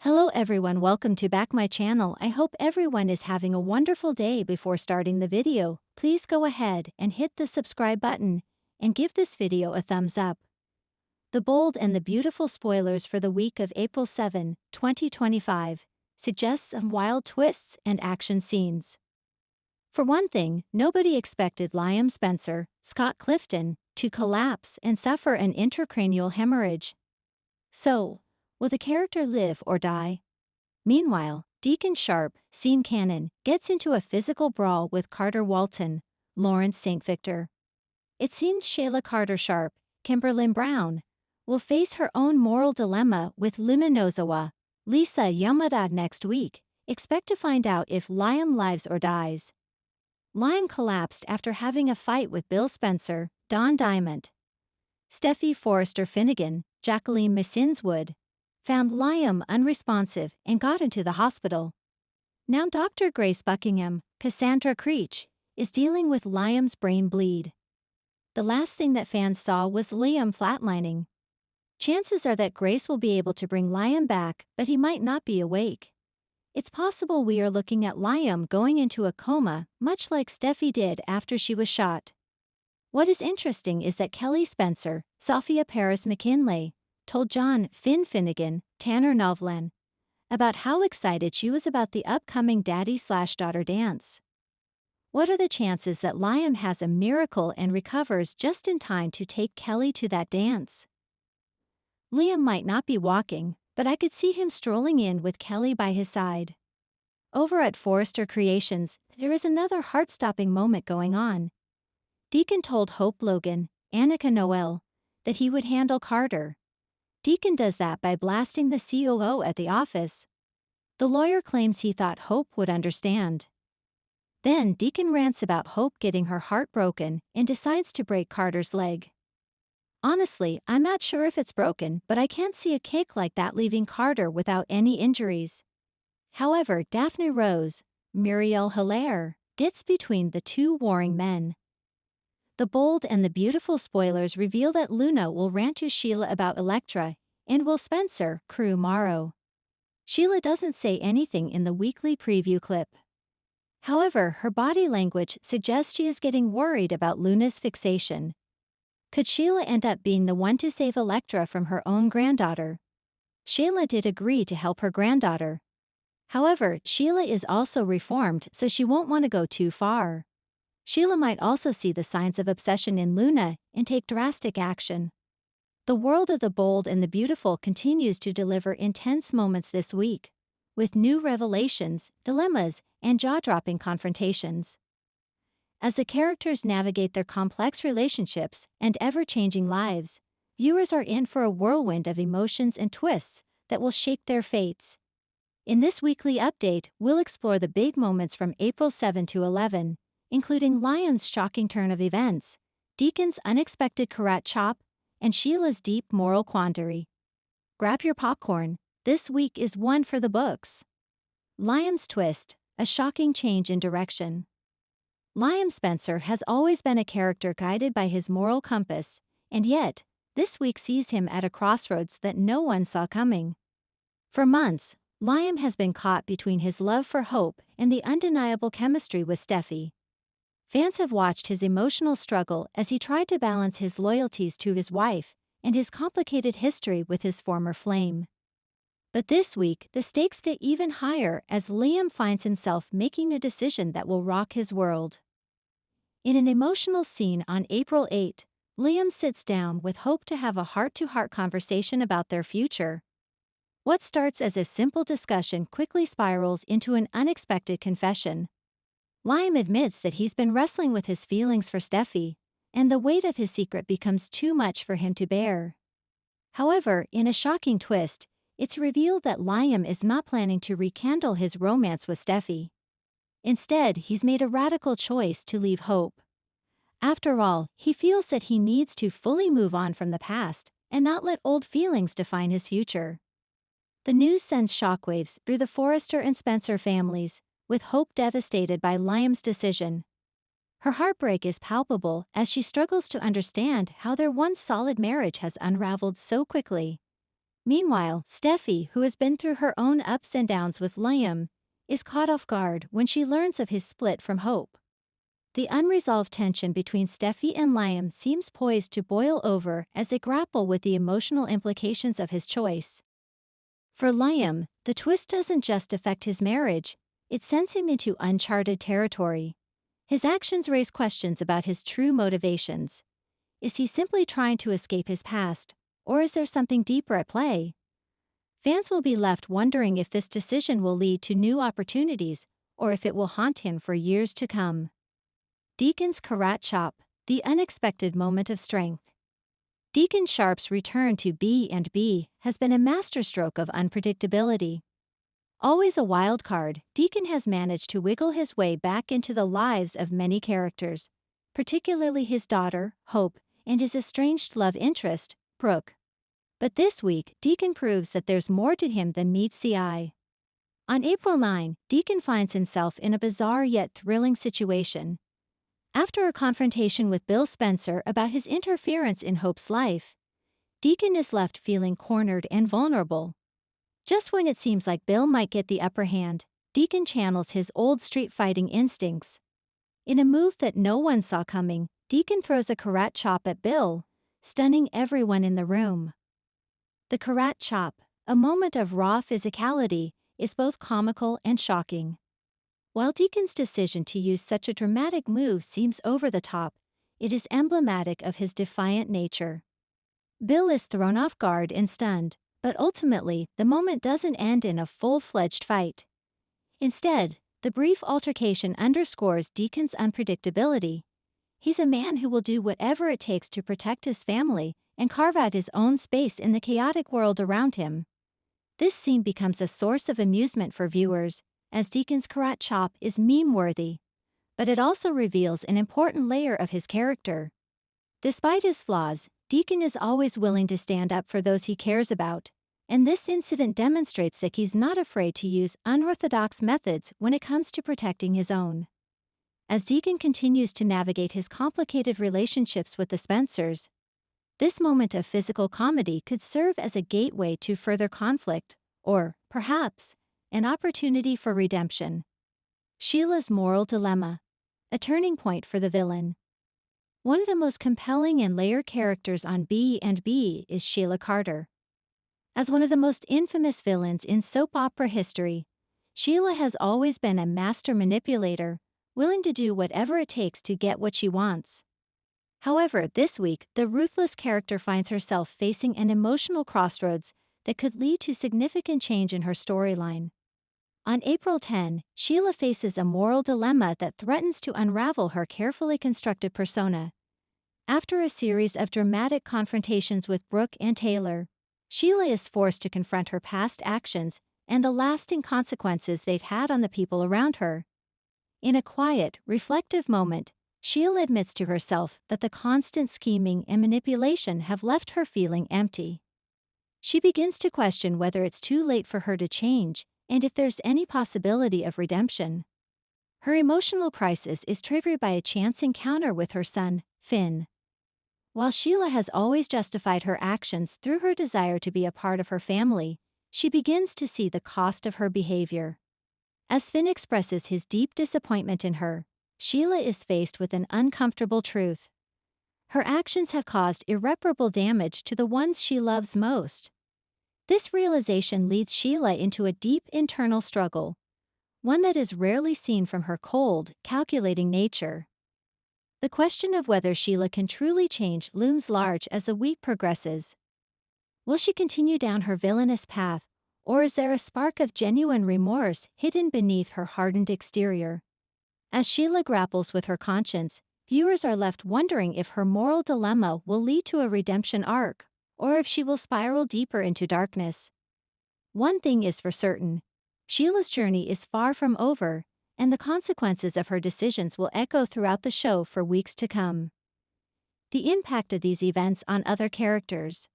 Hello everyone, welcome to back my channel. I hope everyone is having a wonderful day. Before starting the video, please go ahead and hit the subscribe button and give this video a thumbs up. The bold and the beautiful spoilers for the week of April 7, 2025 suggest some wild twists and action scenes. For one thing, nobody expected Liam Spencer, Scott Clifton, to collapse and suffer an intracranial hemorrhage. So, will the character live or die? Meanwhile, Deacon Sharp, Scene Cannon, gets into a physical brawl with Carter Walton, Lawrence St. Victor. It seems Sheila Carter Sharp, Kimberlyn Brown, will face her own moral dilemma with Luminozawa, Lisa Yamada next week. Expect to find out if Liam lives or dies. Liam collapsed after having a fight with Bill Spencer, Don Diamond. Steffi Forrester Finnegan, Jacqueline Missinswood, found Liam unresponsive and got into the hospital. Now Dr. Grace Buckingham, Cassandra Creech, is dealing with Liam's brain bleed. The last thing that fans saw was Liam flatlining. Chances are that Grace will be able to bring Liam back, but he might not be awake. It's possible we are looking at Liam going into a coma, much like Steffi did after she was shot. What is interesting is that Kelly Spencer, Sophia Paris McKinley, told John Finn Finnegan, Tanner Novlan, about how excited she was about the upcoming daddy/daughter dance. What are the chances that Liam has a miracle and recovers just in time to take Kelly to that dance? Liam might not be walking, but I could see him strolling in with Kelly by his side. Over at Forrester Creations, there is another heart-stopping moment going on. Deacon told Hope Logan, Annika Noel, that he would handle Carter. Deacon does that by blasting the COO at the office. The lawyer claims he thought Hope would understand. Then Deacon rants about Hope getting her heart broken and decides to break Carter's leg. Honestly, I'm not sure if it's broken, but I can't see a kick like that leaving Carter without any injuries. However, Daphne Rose, Muriel Hilaire, gets between the two warring men. The bold and the beautiful spoilers reveal that Luna will rant to Sheila about Elektra, and Will Spencer crew Morrow. Sheila doesn't say anything in the weekly preview clip. However, her body language suggests she is getting worried about Luna's fixation. Could Sheila end up being the one to save Elektra from her own granddaughter? Sheila did agree to help her granddaughter. However, Sheila is also reformed, so she won't want to go too far. Sheila might also see the signs of obsession in Luna and take drastic action. The world of the bold and the beautiful continues to deliver intense moments this week, with new revelations, dilemmas, and jaw-dropping confrontations. As the characters navigate their complex relationships and ever-changing lives, viewers are in for a whirlwind of emotions and twists that will shape their fates. In this weekly update, we'll explore the big moments from April 7 to 11, including Liam's shocking turn of events, Deacon's unexpected karate chop, and Sheila's deep moral quandary. Grab your popcorn, this week is one for the books. Liam's twist, a shocking change in direction. Liam Spencer has always been a character guided by his moral compass, and yet, this week sees him at a crossroads that no one saw coming. For months, Liam has been caught between his love for Hope and the undeniable chemistry with Steffi. Fans have watched his emotional struggle as he tried to balance his loyalties to his wife and his complicated history with his former flame. But this week, the stakes get even higher as Liam finds himself making a decision that will rock his world. In an emotional scene on April 8, Liam sits down with Hope to have a heart-to-heart conversation about their future. What starts as a simple discussion quickly spirals into an unexpected confession. Liam admits that he's been wrestling with his feelings for Steffi, and the weight of his secret becomes too much for him to bear. However, in a shocking twist, it's revealed that Liam is not planning to rekindle his romance with Steffi. Instead, he's made a radical choice to leave Hope. After all, he feels that he needs to fully move on from the past and not let old feelings define his future. The news sends shockwaves through the Forrester and Spencer families, with Hope devastated by Liam's decision. Her heartbreak is palpable as she struggles to understand how their once solid marriage has unraveled so quickly. Meanwhile, Steffi, who has been through her own ups and downs with Liam, is caught off guard when she learns of his split from Hope. The unresolved tension between Steffi and Liam seems poised to boil over as they grapple with the emotional implications of his choice. For Liam, the twist doesn't just affect his marriage, it sends him into uncharted territory. His actions raise questions about his true motivations. Is he simply trying to escape his past, or is there something deeper at play? Fans will be left wondering if this decision will lead to new opportunities, or if it will haunt him for years to come. Deacon's Karat Chop, the unexpected moment of strength. Deacon Sharp's return to B&B has been a masterstroke of unpredictability. Always a wild card, Deacon has managed to wiggle his way back into the lives of many characters, particularly his daughter, Hope, and his estranged love interest, Brooke. But this week, Deacon proves that there's more to him than meets the eye. On April 9, Deacon finds himself in a bizarre yet thrilling situation. After a confrontation with Bill Spencer about his interference in Hope's life, Deacon is left feeling cornered and vulnerable. Just when it seems like Bill might get the upper hand, Deacon channels his old street fighting instincts. In a move that no one saw coming, Deacon throws a Karat Chop at Bill, stunning everyone in the room. The Karat Chop, a moment of raw physicality, is both comical and shocking. While Deacon's decision to use such a dramatic move seems over the top, it is emblematic of his defiant nature. Bill is thrown off guard and stunned, but ultimately, the moment doesn't end in a full-fledged fight. Instead, the brief altercation underscores Deacon's unpredictability. He's a man who will do whatever it takes to protect his family and carve out his own space in the chaotic world around him. This scene becomes a source of amusement for viewers, as Deacon's Karat Chop is meme-worthy. But it also reveals an important layer of his character. Despite his flaws, Deacon is always willing to stand up for those he cares about, and this incident demonstrates that he's not afraid to use unorthodox methods when it comes to protecting his own. As Deacon continues to navigate his complicated relationships with the Spencers, this moment of physical comedy could serve as a gateway to further conflict, or, perhaps, an opportunity for redemption. Sheila's moral dilemma, a turning point for the villain. One of the most compelling and layered characters on B&B is Sheila Carter. As one of the most infamous villains in soap opera history, Sheila has always been a master manipulator, willing to do whatever it takes to get what she wants. However, this week, the ruthless character finds herself facing an emotional crossroads that could lead to significant change in her storyline. On April 10, Sheila faces a moral dilemma that threatens to unravel her carefully constructed persona. After a series of dramatic confrontations with Brooke and Taylor, Sheila is forced to confront her past actions and the lasting consequences they've had on the people around her. In a quiet, reflective moment, Sheila admits to herself that the constant scheming and manipulation have left her feeling empty. She begins to question whether it's too late for her to change, and if there's any possibility of redemption. Her emotional crisis is triggered by a chance encounter with her son, Finn. While Sheila has always justified her actions through her desire to be a part of her family, she begins to see the cost of her behavior. As Finn expresses his deep disappointment in her, Sheila is faced with an uncomfortable truth. Her actions have caused irreparable damage to the ones she loves most. This realization leads Sheila into a deep internal struggle, one that is rarely seen from her cold, calculating nature. The question of whether Sheila can truly change looms large as the week progresses. Will she continue down her villainous path, or is there a spark of genuine remorse hidden beneath her hardened exterior? As Sheila grapples with her conscience, viewers are left wondering if her moral dilemma will lead to a redemption arc, or if she will spiral deeper into darkness. One thing is for certain: Sheila's journey is far from over, and the consequences of her decisions will echo throughout the show for weeks to come. The impact of these events on other characters.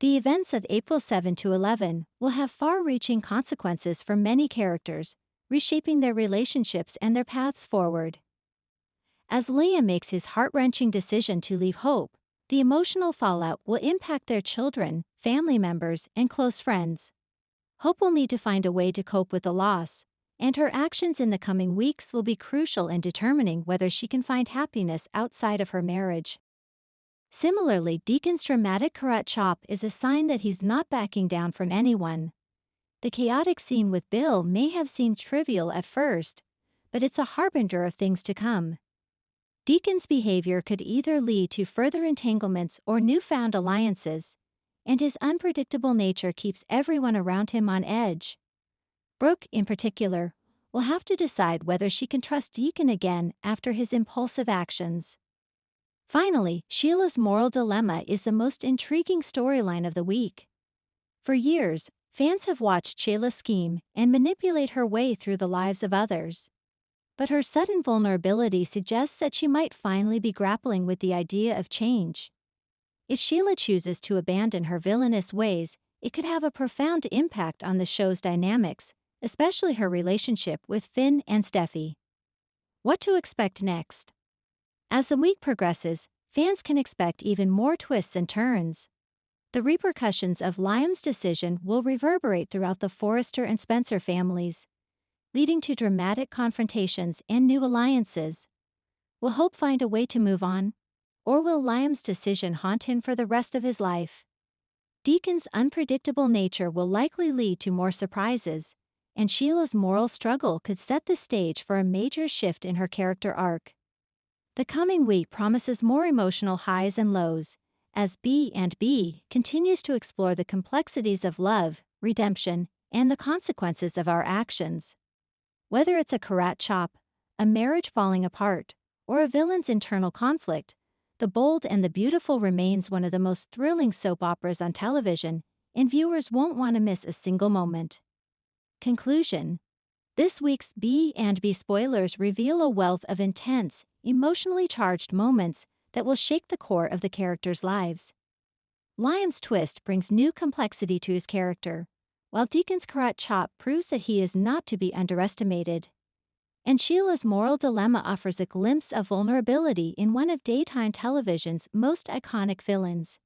The events of April 7 to 11 will have far-reaching consequences for many characters, reshaping their relationships and their paths forward. As Liam makes his heart-wrenching decision to leave Hope, The emotional fallout will impact their children, family members, and close friends. Hope will need to find a way to cope with the loss, and her actions in the coming weeks will be crucial in determining whether she can find happiness outside of her marriage. Similarly, Deacon's dramatic karate chop is a sign that he's not backing down from anyone. The chaotic scene with Bill may have seemed trivial at first, but it's a harbinger of things to come. Deacon's behavior could either lead to further entanglements or newfound alliances, and his unpredictable nature keeps everyone around him on edge. Brooke, in particular, will have to decide whether she can trust Deacon again after his impulsive actions. Finally, Sheila's moral dilemma is the most intriguing storyline of the week. For years, fans have watched Sheila scheme and manipulate her way through the lives of others. But her sudden vulnerability suggests that she might finally be grappling with the idea of change. If Sheila chooses to abandon her villainous ways, it could have a profound impact on the show's dynamics, especially her relationship with Finn and Steffi. What to expect next? As the week progresses, fans can expect even more twists and turns. The repercussions of Liam's decision will reverberate throughout the Forrester and Spencer families, leading to dramatic confrontations and new alliances. Will Hope find a way to move on? Or will Liam's decision haunt him for the rest of his life? Deacon's unpredictable nature will likely lead to more surprises, and Sheila's moral struggle could set the stage for a major shift in her character arc. The coming week promises more emotional highs and lows, as B&B continues to explore the complexities of love, redemption, and the consequences of our actions. Whether it's a karate chop, a marriage falling apart, or a villain's internal conflict, The Bold and the Beautiful remains one of the most thrilling soap operas on television, and viewers won't want to miss a single moment. Conclusion. This week's B&B spoilers reveal a wealth of intense, emotionally charged moments that will shake the core of the characters' lives. Liam's twist brings new complexity to his character, while Deacon's karate chop proves that he is not to be underestimated. And Sheila's moral dilemma offers a glimpse of vulnerability in one of daytime television's most iconic villains.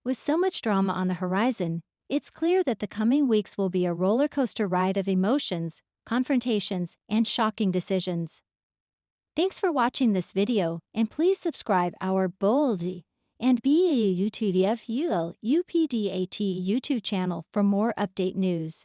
With so much drama on the horizon, it's clear that the coming weeks will be a roller coaster ride of emotions, confrontations, and shocking decisions. Thanks for watching this video, and please subscribe our Bold and BAUTDF UPDAT YouTube channel for more update news.